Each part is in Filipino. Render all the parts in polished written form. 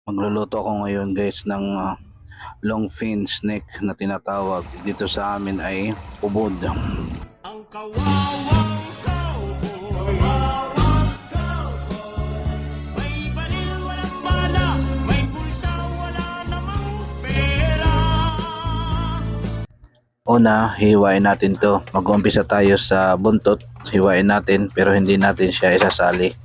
Magluluto ako ngayon guys ng long fin snake na tinatawag. Dito sa amin ay ubod. Ang kawawang cowboy, may baril walang bala, may bulsa wala namang pera. Una, hiwain natin to. Mag-umpisa tayo sa buntot. Hiwain natin pero hindi natin siya isasali.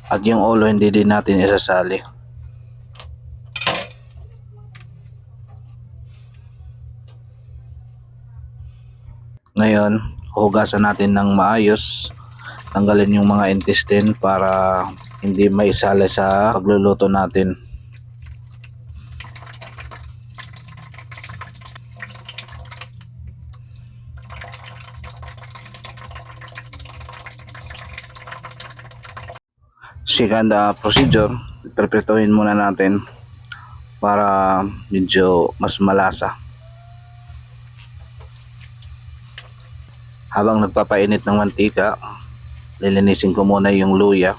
At yung ulo hindi din natin isasali. Ngayon, hugasan natin ng maayos. Tanggalin yung mga intestine para hindi maisali sa pagluluto natin. Second procedure, preprituhin muna natin para medyo mas malasa. Habang nagpapainit ng mantika, lilinisin ko muna yung luya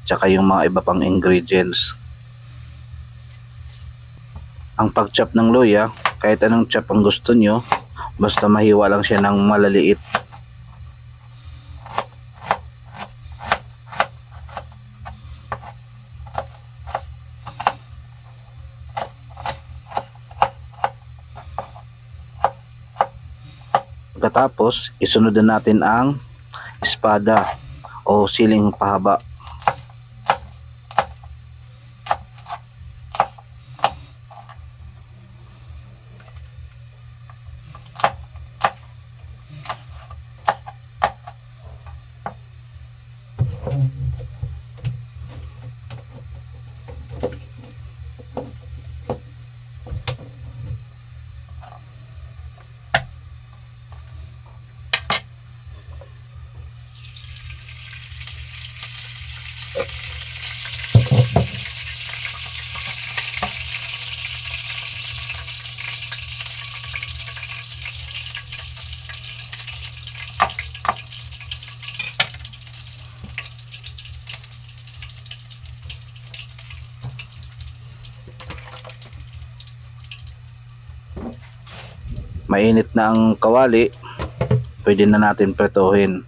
tsaka yung mga iba pang ingredients. Ang pag-chop ng luya, kahit anong chop ang gusto nyo, basta mahiwa lang siya ng malaliit. Pagkatapos, isunod na natin ang espada o siling pahaba. Mainit na ang kawali, pwede na natin prituhin.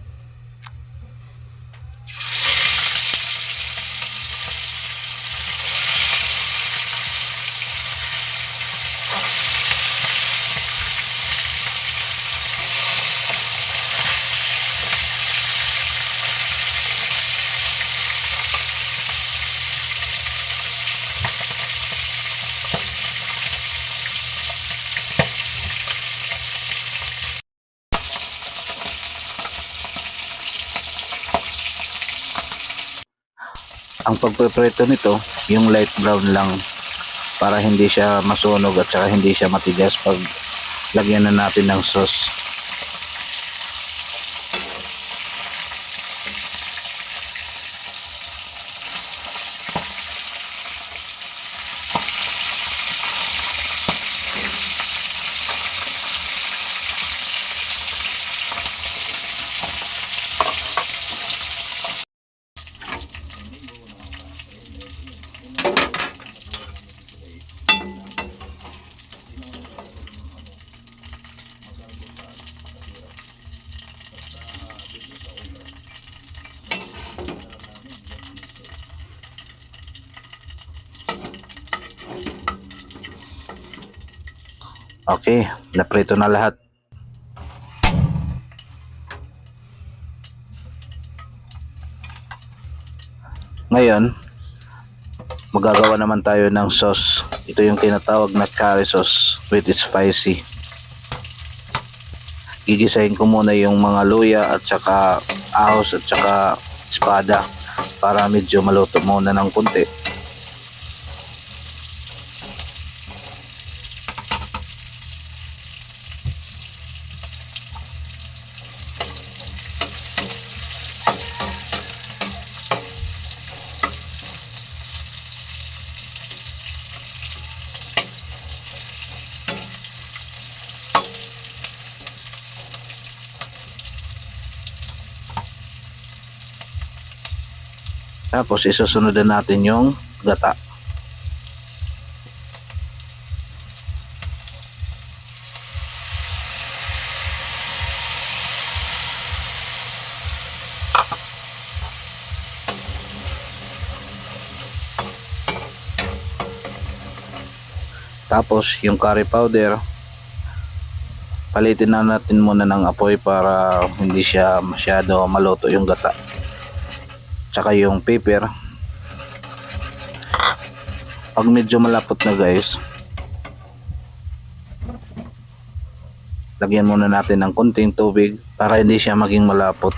Ang pagpreprito nito, yung light brown lang para hindi siya masunog at saka hindi siya matigas pag lagyan na natin ng sauce. Okay, naprito na lahat. Ngayon, magagawa naman tayo ng sauce. Ito yung tinatawag na curry sauce with spicy. gigisahin ko muna yung mga luya at saka ahos at saka espada para medyo maluto muna ng kunti. Tapos isusunod na natin yung gata. Tapos yung curry powder, palitin na natin muna ng apoy para hindi siya masyado maluto yung gata. Tsaka yung pepper, pag medyo malapot na guys, lagyan muna natin ng konting tubig para hindi siya maging malapot.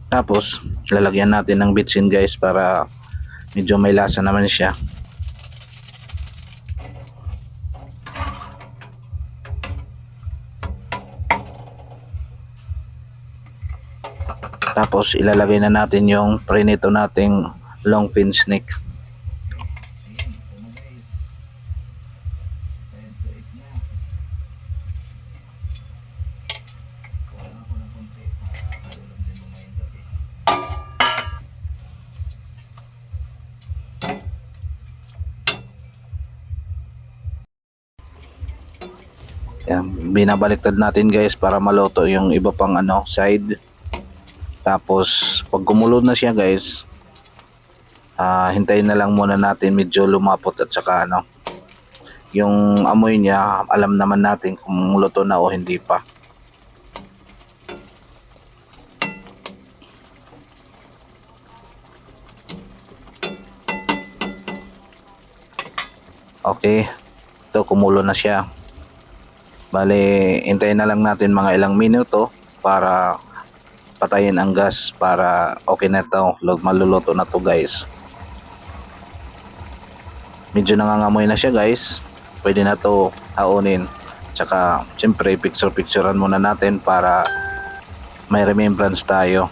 Tapos lalagyan natin ng bitsin guys para medyo may lasa naman siya. Tapos ilalagay na natin yung prinito nating long fin snake. Yan, binabaliktad natin guys para maluto yung iba pang side. Tapos pag kumulo na siya guys, hintayin na lang muna natin medyo lumapot at saka yung amoy niya, alam naman natin kung luto na o hindi pa. Okay, ito kumulo na siya. Bale, hintayin na lang natin mga ilang minuto para patayin ang gas para okay na ito, maluluto na to guys. Medyo nangangamoy na siya guys, pwede na to haunin. Tsaka siyempre picturean muna natin para may remembrance tayo.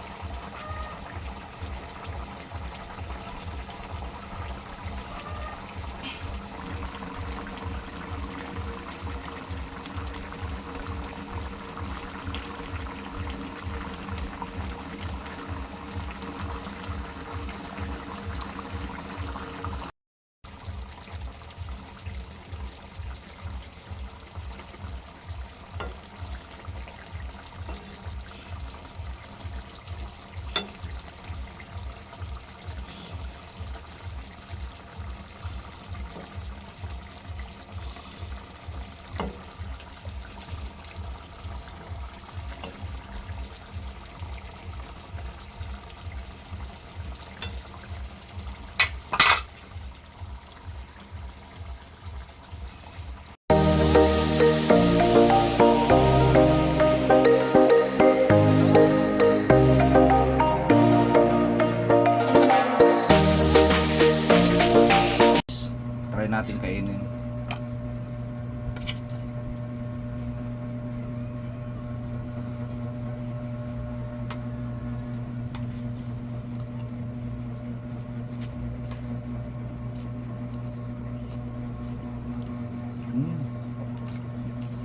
Try natin kainin.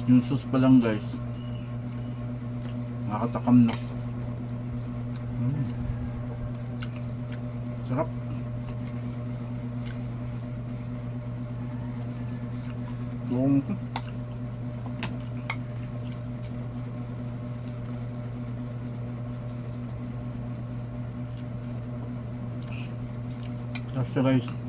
Yung sauce pa lang guys, nakakatakam na. Sarap. Sarap siya guys.